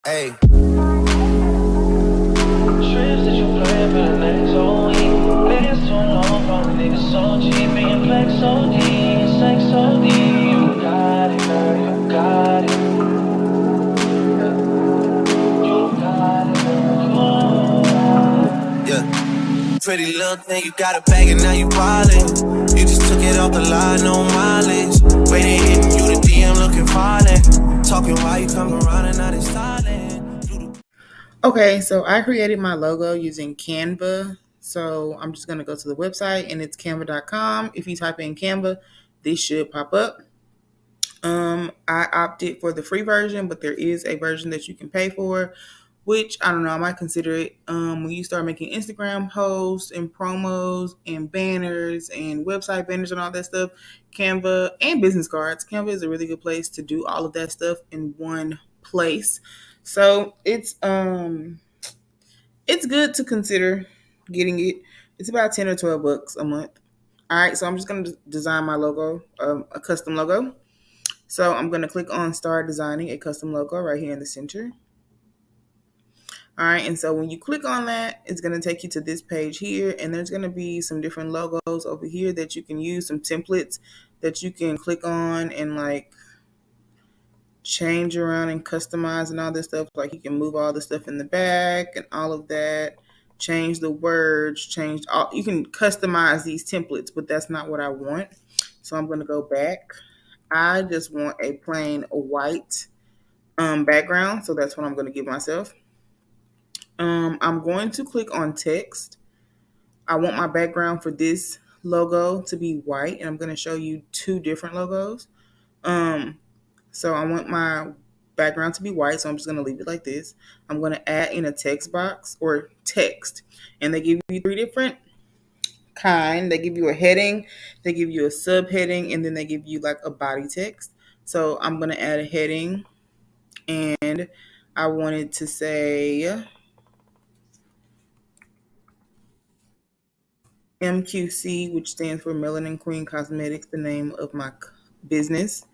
Hey. Trips that you plan for the next whole week. Niggas too long from niggas so cheap. Being flex OD, sex OD. You got it, girl, you got it. You got it, girl, Yeah. Pretty little thing, you got a bag and now you wildin'. You just took it off the line, no mileage. Waiting, hitting you the DM looking violent. Talking while you come around and now they styling. Okay, so I created my logo using Canva. So I'm just going to go to the website and it's canva.com. If you type in Canva, this should pop up. I opted for the free version, but there is a version that you can pay for, which I don't know, I might consider it. When you start making Instagram posts and promos and banners and website banners and all that stuff, Canva and business cards, Canva is a really good place to do all of that stuff in one place. So it's good to consider getting it. It's about 10 or 12 bucks a month. All right, so I'm just gonna design my logo, a custom logo. So I'm going to click on Start Designing a Custom Logo right here in the center. All right, and so when you click on that, it's going to take you to this page here, and there's going to be some different logos over here that you can use, some templates that you can click on and like change around and customize and all this stuff. Like you can move all the stuff in the back and all of that, change the words, change all, you can customize these templates, but that's not what I want. So I'm going to go back. I just want a plain white background, so that's what I'm going to give myself. I'm going to click on text. I want my background for this logo to be white, and I'm going to show you two different logos. So I want my background to be white, so I'm just going to leave it like this. I'm going to add in a text box or text, and they give you three different kind. They give you a heading, they give you a subheading, and then they give you like a body text. So I'm going to add a heading, and I wanted to say MQC, which stands for Melanin Queen Cosmetics, the name of my business.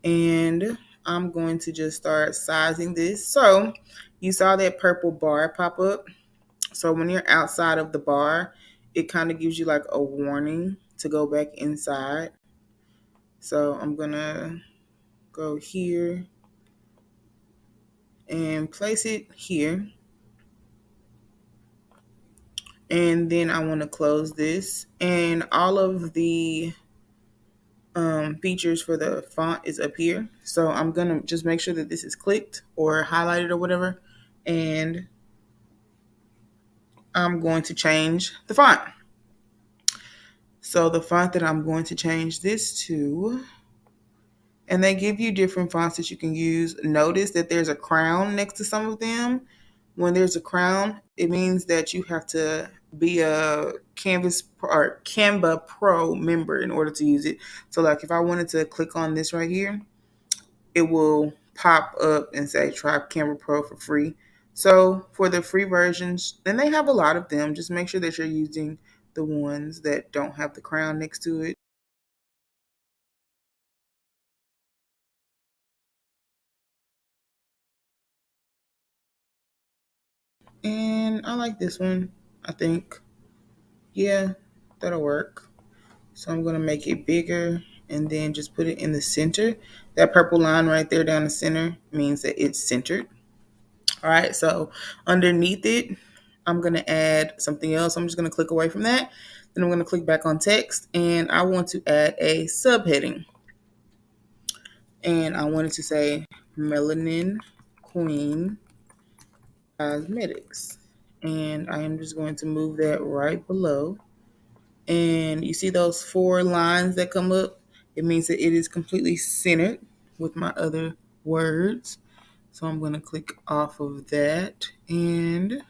And I'm going to just start sizing this. So you saw that purple bar pop up. So when you're outside of the bar, it kind of gives you like a warning to go back inside. So I'm going to go here and place it here. And then I want to close this. And all of the features for the font is up here. So I'm going to just make sure that this is clicked or highlighted or whatever. And I'm going to change the font. So the font that I'm going to change this to, and they give you different fonts that you can use. Notice that there's a crown next to some of them. When there's a crown, it means that you have to be a Canva Pro member in order to use it. So like if I wanted to click on this right here, it will pop up and say try Canva Pro for free. So for the free versions, and they have a lot of them, just make sure that you're using the ones that don't have the crown next to it. And I like this one. I think, yeah, that'll work. So I'm going to make it bigger and then just put it in the center. That purple line right there down the center means that it's centered. All right, so underneath it, I'm going to add something else. I'm just going to click away from that. Then I'm going to click back on text, and I want to add a subheading. And I wanted to say Melanin Queen Cosmetics. And I am just going to move that right below. And you see those four lines that come up? It means that it is completely centered with my other words. So I'm going to click off of that. And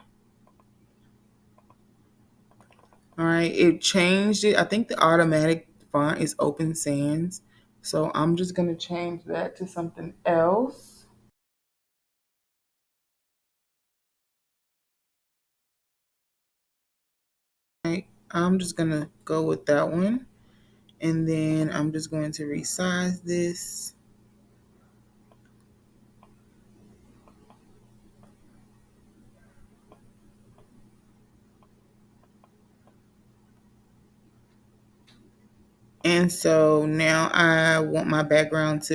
all right, it changed it. I think the automatic font is Open Sans. So I'm just going to change that to something else. Right, I'm just going to go with that one. And then I'm just going to resize this. And so now I want my background to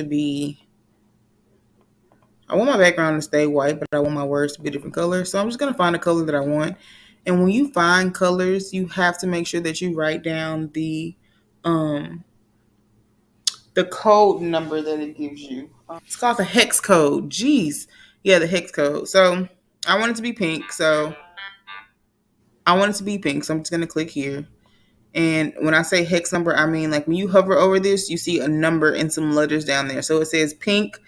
stay white, but I want my words to be a different color. So I'm just going to find a color that I want. And when you find colors, you have to make sure that you write down um, the code number that it gives you. It's called the hex code. Jeez. Yeah, the hex code. So I want it to be pink. So I'm just going to click here. And when I say hex number, I mean like when you hover over this, you see a number and some letters down there. So it says pink,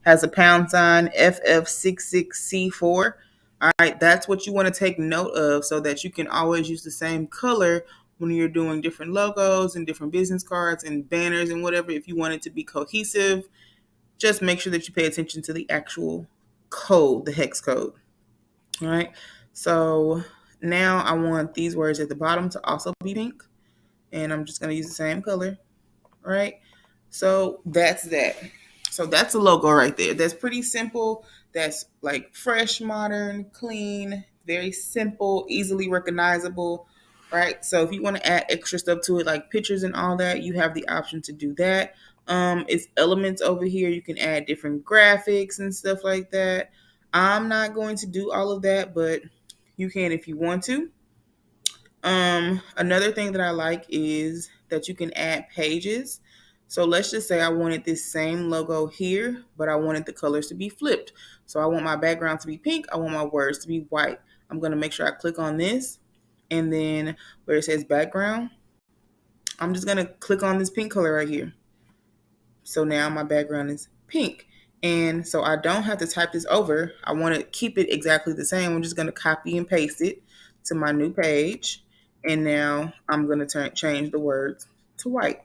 has a pound sign, FF66C4. All right, that's what you want to take note of so that you can always use the same color when you're doing different logos and different business cards and banners and whatever. If you want it to be cohesive, just make sure that you pay attention to the actual code, the hex code. All right, so now I want these words at the bottom to also be pink, and I'm just going to use the same color. Right? So that's that. So that's a logo right there. That's pretty simple. That's like fresh, modern, clean, very simple, easily recognizable. Right? So if you want to add extra stuff to it, like pictures and all that, you have the option to do that. It's elements over here. You can add different graphics and stuff like that. I'm not going to do all of that, but you can if you want to. Another thing that I like is that you can add pages. So let's just say I wanted this same logo here, but I wanted the colors to be flipped. So I want my background to be pink. I want my words to be white. I'm going to make sure I click on this, and then where it says background, I'm just going to click on this pink color right here. So now my background is pink. And so I don't have to type this over. I want to keep it exactly the same. I'm just going to copy and paste it to my new page. And now I'm going to change the words to white.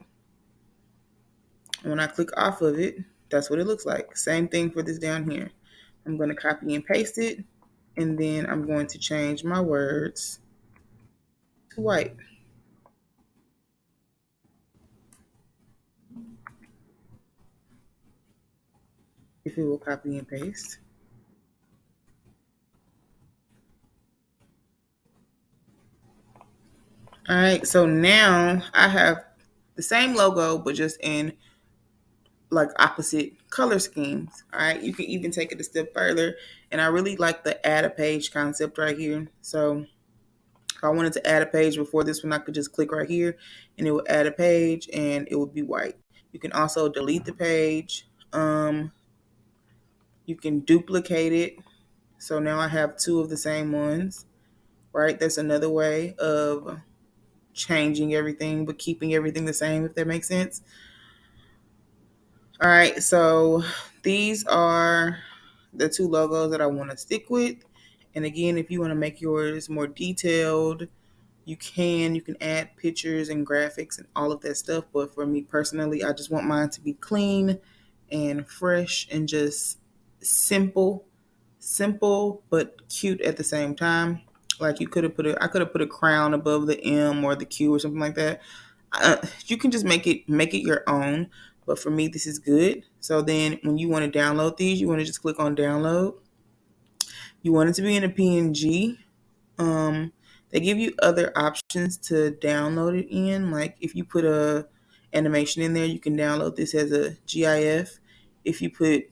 When I click off of it, that's what it looks like. Same thing for this down here. I'm going to copy and paste it. And then I'm going to change my words to white. If it will copy and paste. All right, so now I have the same logo, but just in like opposite color schemes. All right, you can even take it a step further. And I really like the add a page concept right here. So if I wanted to add a page before this one, I could just click right here and it would add a page and it would be white. You can also delete the page. You can duplicate it. So now I have two of the same ones, right? That's another way of changing everything but keeping everything the same, if that makes sense. All right, so these are the two logos that I want to stick with. And again, if you want to make yours more detailed, you can add pictures and graphics and all of that stuff. But for me personally, I just want mine to be clean and fresh and just simple but cute at the same time. Like I could have put a crown above the M or the Q or something like that. You can just make it your own. But for me, this is good. So then when you want to download these, you want to just click on download. You want it to be in a PNG. They give you other options to download it in. Like if you put a animation in there, you can download this as a GIF. If you put,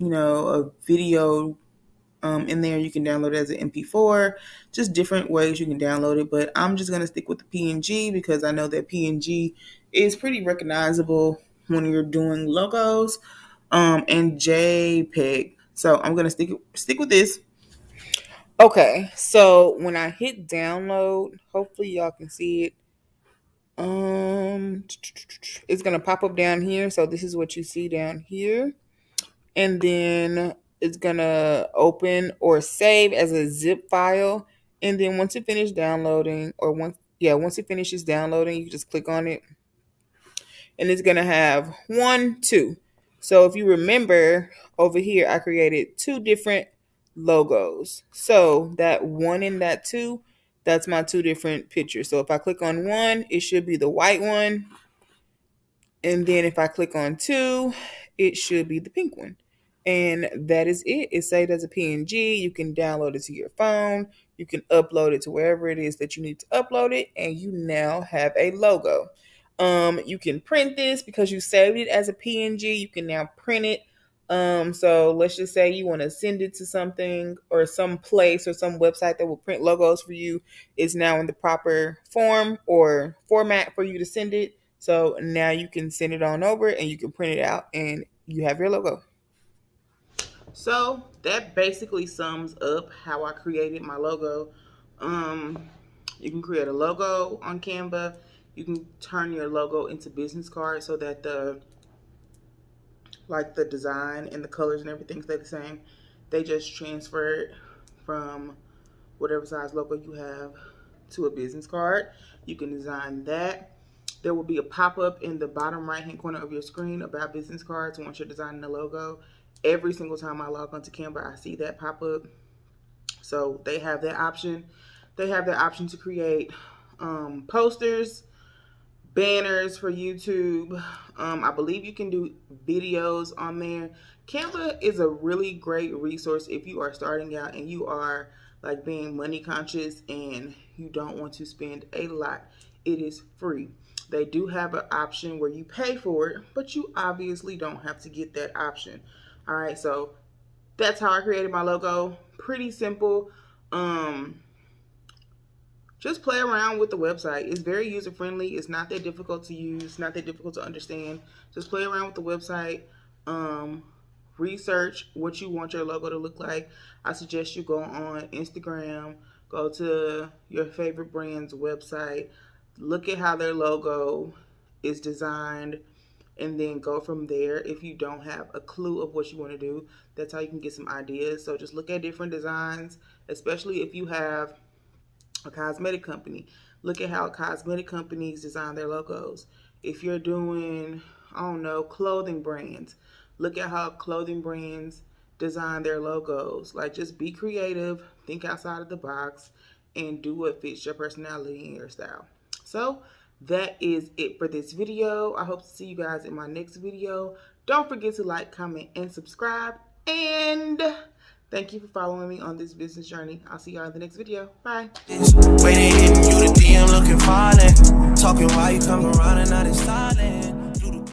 a video in there, you can download it as an MP4. Just different ways you can download it. But I'm just going to stick with the PNG because I know that PNG is pretty recognizable when you're doing logos and JPEG. So I'm going to stick with this. Okay, so when I hit download, hopefully y'all can see it. It's gonna pop up down here. So this is what you see down here, and then it's gonna open or save as a zip file. And then once it finishes downloading, once it finishes downloading, you just click on it, and it's gonna have 1, 2. So if you remember over here, I created two different logos. So that 1 and that 2, that's my two different pictures. So if I click on 1, it should be the white one. And then if I click on 2, it should be the pink one. And that is it. It's saved as a PNG. You can download it to your phone. You can upload it to wherever it is that you need to upload it. And you now have a logo. You can print this because you saved it as a PNG. You can now print it. So let's just say you want to send it to something or some place or some website that will print logos for you. It's now in the proper form or format for you to send it. So now you can send it on over and you can print it out and you have your logo. So that basically sums up how I created my logo. You can create a logo on Canva. You can turn your logo into business cards so that the design and the colors and everything stay the same. They just transfer it from whatever size logo you have to a business card. You can design that. There will be a pop-up in the bottom right-hand corner of your screen about business cards once you're designing the logo. Every single time I log onto Canva, I see that pop up. So they have that option. They have the option to create posters, banners for YouTube. I believe you can do videos on there. Canva is a really great resource if you are starting out and you are like being money conscious and you don't want to spend a lot. It is free. They do have an option where you pay for it, but you obviously don't have to get that option. All right, so that's how I created my logo. Pretty simple. Just play around with the website. It's very user friendly. It's not that difficult to use, not that difficult to understand. Just play around with the website. Research what you want your logo to look like. I suggest you go on Instagram, go to your favorite brand's website, look at how their logo is designed, and then go from there. If you don't have a clue of what you want to do, that's how you can get some ideas. So just look at different designs, especially if you have a cosmetic company. Look at how cosmetic companies design their logos. If you're doing, I don't know, clothing brands, look at how clothing brands design their logos. Like, just be creative, think outside of the box, and do what fits your personality and your style. So that is it for this video. I hope to see you guys in my next video. Don't forget to like, comment, and subscribe. And thank you for following me on this business journey. I'll see y'all in the next video. Bye. Waiting, hitting you the DM looking falling. Talking while you come around and not installing.